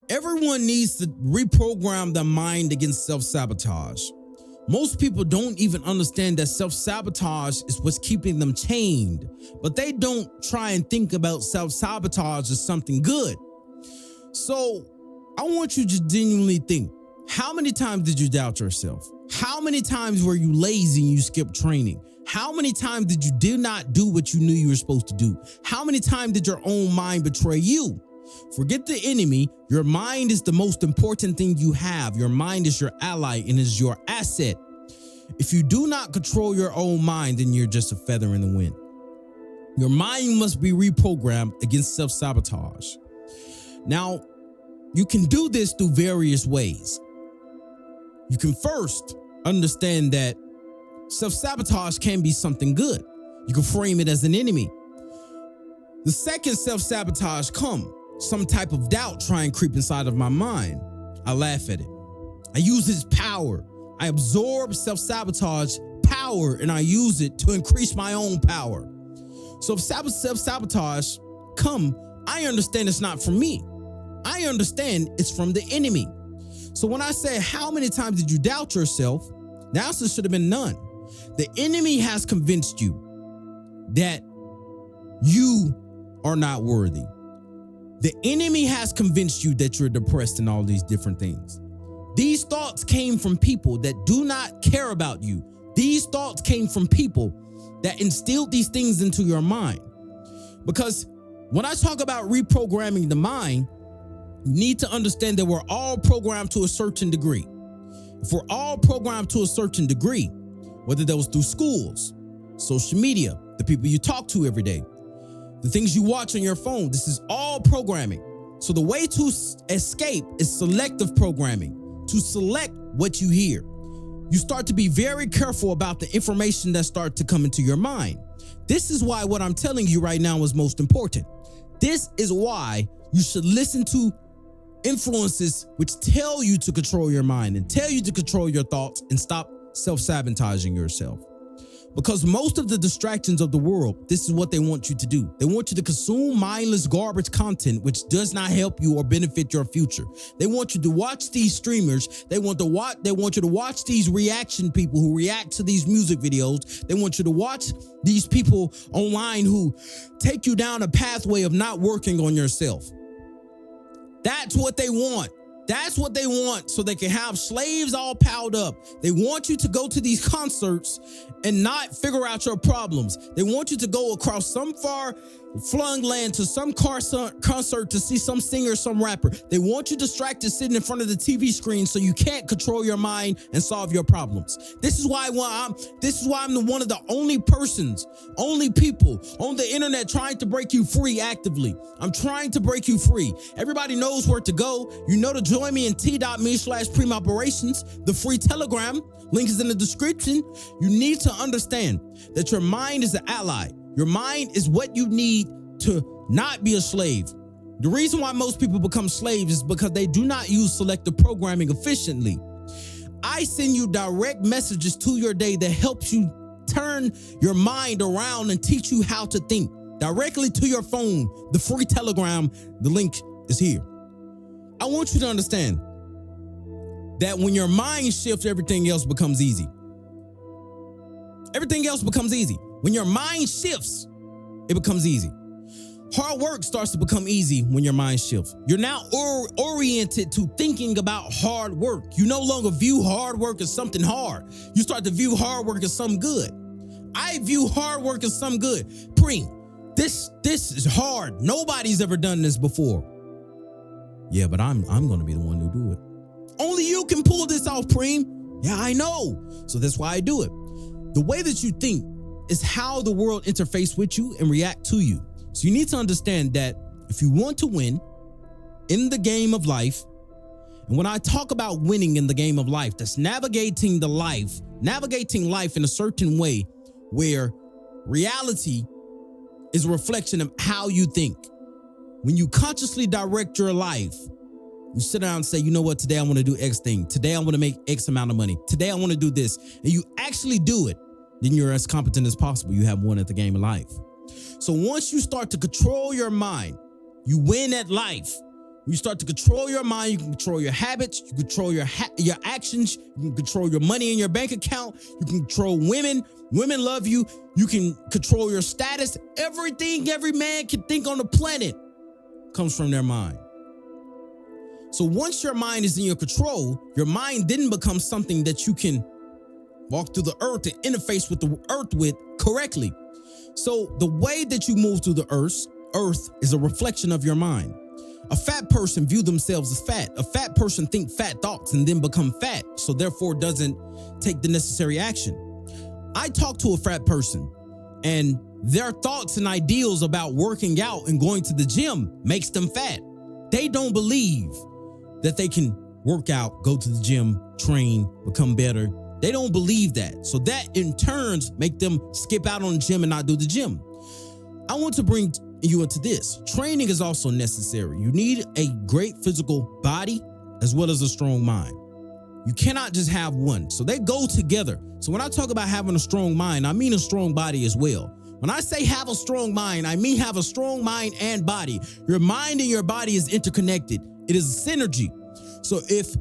Everyone needs to reprogram their mind against self-sabotage. Most people don't even understand that self-sabotage is what's keeping them chained, but they don't try and think about self-sabotage as something good. So I want you to genuinely think, how many times did you doubt yourself? How many times were you lazy and you skipped training? How many times did you not do what you knew you were supposed to do? How many times did your own mind betray you? Forget the enemy. Your mind is the most important thing you have. Your mind is your ally and is your asset. If you do not control your own mind, then you're just a feather in the wind. Your mind must be reprogrammed against self-sabotage. Now, you can do this through various ways. You can first understand that self-sabotage can be something good. You can frame it as an enemy. The second self-sabotage come, some type of doubt try and creep inside of my mind. I laugh at it. I use its power. I absorb self-sabotage power and I use it to increase my own power. So if self-sabotage come, I understand it's not from me. I understand it's from the enemy. So when I say, how many times did you doubt yourself? The answer should have been none. The enemy has convinced you that you are not worthy. The enemy has convinced you that you're depressed and all these different things. These thoughts came from people that do not care about you. These thoughts came from people that instilled these things into your mind. Because when I talk about reprogramming the mind, you need to understand that we're all programmed to a certain degree. If we're all programmed to a certain degree, whether that was through schools, social media, the people you talk to every day, the things you watch on your phone, this is all programming. So the way to escape is selective programming, to select what you hear. You start to be very careful about the information that starts to come into your mind. This is why what I'm telling you right now is most important. This is why you should listen to influences which tell you to control your mind and tell you to control your thoughts and stop self-sabotaging yourself. Because most of the distractions of the world, this is what they want you to do. They want you to consume mindless garbage content which does not help you or benefit your future. They want you to watch these streamers. They want you to watch these reaction people who react to these music videos. They want you to watch these people online who take you down a pathway of not working on yourself. That's what they want. That's what they want, so they can have slaves all piled up. They want you to go to these concerts and not figure out your problems. They want you to go across some far-flung land to some concert to see some singer, some rapper. They want you distracted sitting in front of the TV screen so you can't control your mind and solve your problems. This is why I'm one of the only people on the internet trying to break you free actively. I'm trying to break you free. Everybody knows where to go. You know to join me in t.me/preemoperations, the free Telegram. Link is in the description. You need to understand that your mind is an ally. Your mind is what you need to not be a slave. The reason why most people become slaves is because they do not use selective programming efficiently. I send you direct messages to your day that helps you turn your mind around and teach you how to think directly to your phone. The free Telegram, the link is here. I want you to understand that when your mind shifts, everything else becomes easy. Everything else becomes easy. When your mind shifts, it becomes easy. Hard work starts to become easy when your mind shifts. You're now oriented to thinking about hard work. You no longer view hard work as something hard. You start to view hard work as something good. I view hard work as something good. Preem, this is hard. Nobody's ever done this before. Yeah, but I'm going to be the one who do it. Only you can pull this off, Preem. Yeah, I know. So that's why I do it. The way that you think is how the world interfaces with you and react to you. So you need to understand that if you want to win in the game of life, and when I talk about winning in the game of life, that's navigating life in a certain way where reality is a reflection of how you think. When you consciously direct your life, you sit down and say, you know what, today I want to do X thing. Today I want to make X amount of money. Today I want to do this. And you actually do it, then you're as competent as possible. You have won at the game of life. So once you start to control your mind, you win at life. When you start to control your mind, you can control your habits, you control your actions, you can control your money in your bank account, you can control women. Women love you. You can control your status. Everything every man can think on the planet comes from their mind. So once your mind is in your control, your mind then becomes something that you can walk through the earth and interface with the earth with correctly. So the way that you move through the earth is a reflection of your mind. A fat person view themselves as fat. A fat person think fat thoughts and then become fat, so therefore doesn't take the necessary action. I talk to a fat person and their thoughts and ideals about working out and going to the gym makes them fat. They don't believe that they can work out, go to the gym, train, become better. They don't believe that. So that in turns make them skip out on the gym and not do the gym. I want to bring you into this. Training is also necessary. You need a great physical body as well as a strong mind. You cannot just have one. So they go together. So when I talk about having a strong mind, I mean a strong body as well. When I say have a strong mind, I mean have a strong mind and body. Your mind and your body is interconnected. It is a synergy. So if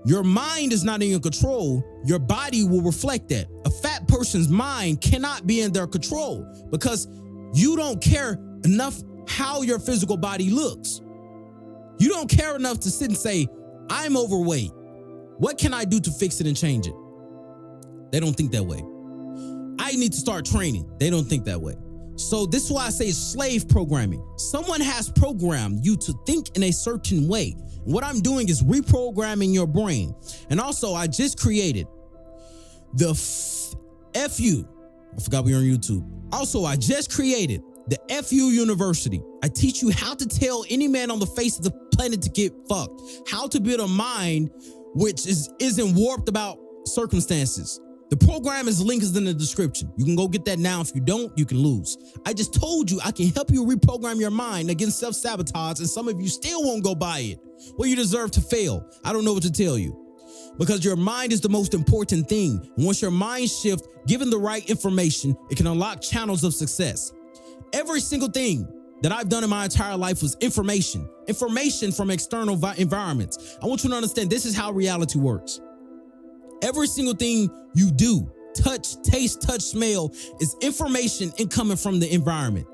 your mind is not in your control, your body will reflect that. A fat person's mind cannot be in their control because you don't care enough how your physical body looks. You don't care enough to sit and say, I'm overweight. What can I do to fix it and change it? They don't think that way. I need to start training. They don't think that way. So this is why I say it's slave programming. Someone has programmed you to think in a certain way. And what I'm doing is reprogramming your brain. And also, I just created the FU. I forgot we were on YouTube. Also, I just created the FU University. I teach you how to tell any man on the face of the planet to get fucked. How to build a mind which isn't warped about circumstances. The program is linked in the description. You can go get that now. If you don't, you can lose. I just told you I can help you reprogram your mind against self-sabotage, and some of you still won't go buy it. Well, you deserve to fail. I don't know what to tell you. Because your mind is the most important thing. And once your mind shifts, given the right information, it can unlock channels of success. Every single thing that I've done in my entire life was information from external environments. I want you to understand this is how reality works. Every single thing you do, touch, taste, touch, smell, is information incoming from the environment.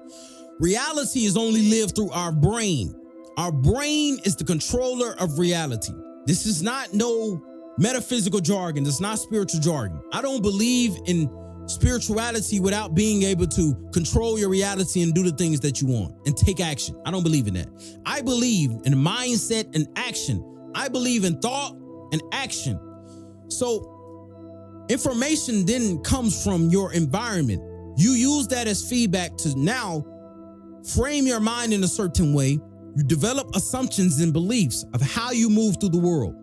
Reality is only lived through our brain. Our brain is the controller of reality. This is not no metaphysical jargon. This is not spiritual jargon. I don't believe in spirituality without being able to control your reality and do the things that you want and take action. I don't believe in that. I believe in mindset and action. I believe in thought and action. So information then comes from your environment. You use that as feedback to now frame your mind in a certain way. You develop assumptions and beliefs of how you move through the world.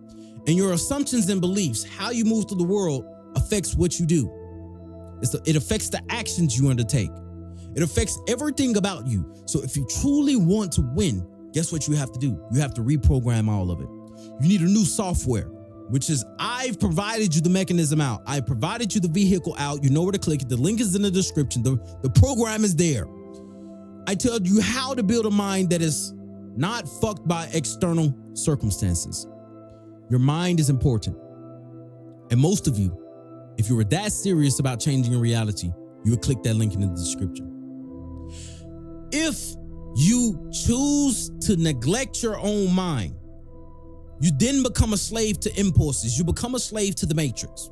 And your assumptions and beliefs, how you move through the world, affects what you do. It affects the actions you undertake. It affects everything about you. So if you truly want to win, guess what you have to do? You have to reprogram all of it. You need a new software, which is I've provided you the mechanism out. I provided you the vehicle out. You know where to click it. The link is in the description. The program is there. I tell you how to build a mind that is not fucked by external circumstances. Your mind is important. And most of you, if you were that serious about changing your reality, you would click that link in the description. If you choose to neglect your own mind, you then become a slave to impulses. You become a slave to the matrix.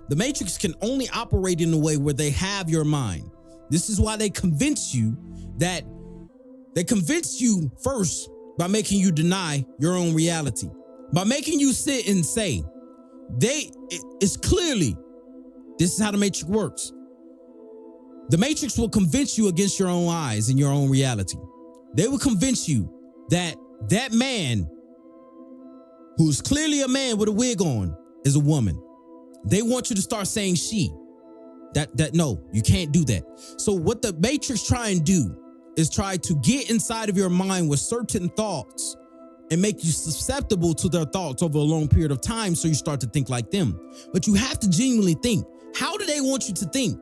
The matrix can only operate in a way where they have your mind. This is why they convince you first by making you deny your own reality. By making you sit and say, it's clearly, this is how the matrix works. The matrix will convince you against your own eyes and your own reality. They will convince you that that man, who's clearly a man with a wig on, is a woman. They want you to start saying she. No, you can't do that. So what the matrix try and do is try to get inside of your mind with certain thoughts and make you susceptible to their thoughts over a long period of time, so you start to think like them. But you have to genuinely think. How do they want you to think?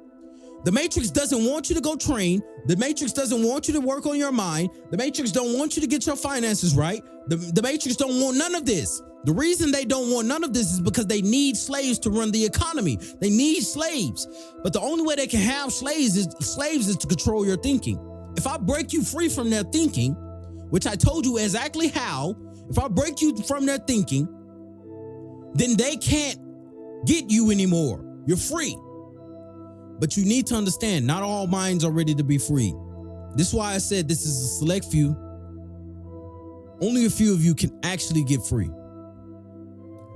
The Matrix doesn't want you to go train. The Matrix doesn't want you to work on your mind. The Matrix don't want you to get your finances right. The Matrix don't want none of this. The reason they don't want none of this is because they need slaves to run the economy. They need slaves. But the only way they can have slaves is to control your thinking. If I break you free from their thinking, which I told you exactly how, if I break you from their thinking, then they can't get you anymore. You're free. But you need to understand, not all minds are ready to be free. This is why I said this is a select few. Only a few of you can actually get free.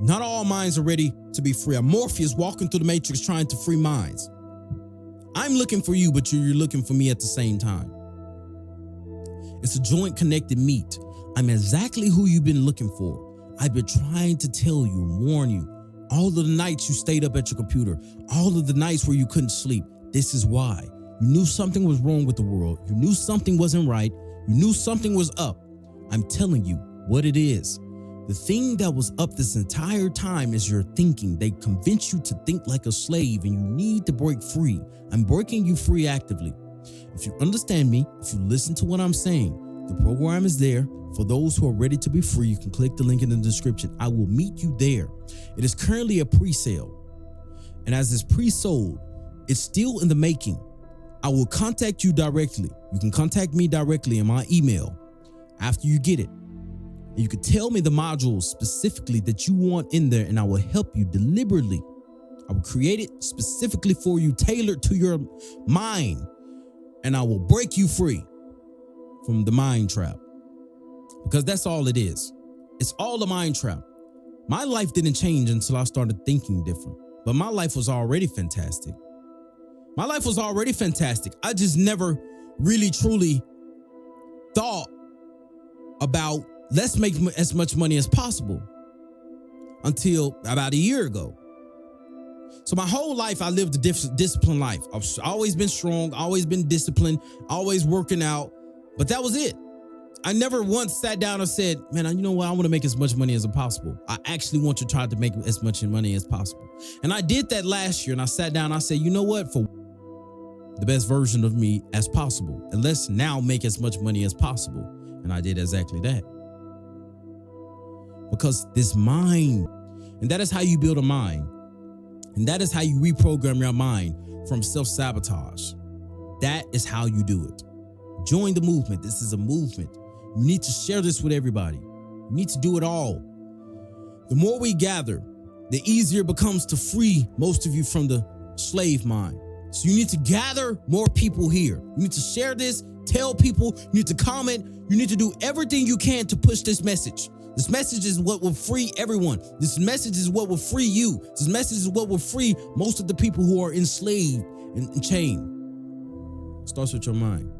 Not all minds are ready to be free. I'm Morpheus walking through the Matrix trying to free minds. I'm looking for you, but you're looking for me at the same time. It's a joint connected meet. I'm exactly who you've been looking for. I've been trying to tell you, warn you. All of the nights you stayed up at your computer, all of the nights where you couldn't sleep. This is why. You knew something was wrong with the world. You knew something wasn't right. You knew something was up. I'm telling you what it is. The thing that was up this entire time is your thinking. They convince you to think like a slave and you need to break free. I'm breaking you free actively. If you understand me, if you listen to what I'm saying, the program is there. For those who are ready to be free, you can click the link in the description. I will meet you there. It is currently a pre-sale. And as it's pre-sold, it's still in the making. I will contact you directly. You can contact me directly in my email after you get it. And you can tell me the modules specifically that you want in there, and I will help you deliberately. I will create it specifically for you, tailored to your mind, and I will break you free from the mind trap. Because that's all it is. It's all a mind trap. My life didn't change until I started thinking different, but my life was already fantastic. My life was already fantastic. I just never really truly thought about let's make as much money as possible until about a year ago. So my whole life, I lived a disciplined life. I've always been strong, always been disciplined, always working out, but that was it. I never once sat down and said, man, you know what? I want to make as much money as possible. I actually want to try to make as much money as possible. And I did that last year, and I sat down and I said, you know what? For the best version of me as possible, and let's now make as much money as possible. And I did exactly that. Because this mind, and that is how you build a mind. And that is how you reprogram your mind from self-sabotage. That is how you do it. Join the movement. This is a movement. You need to share this with everybody. You need to do it all. The more we gather, the easier it becomes to free most of you from the slave mind. So you need to gather more people here. You need to share this, tell people, you need to comment, you need to do everything you can to push this message. This message is what will free everyone. This message is what will free you. This message is what will free most of the people who are enslaved and chained. Starts with your mind.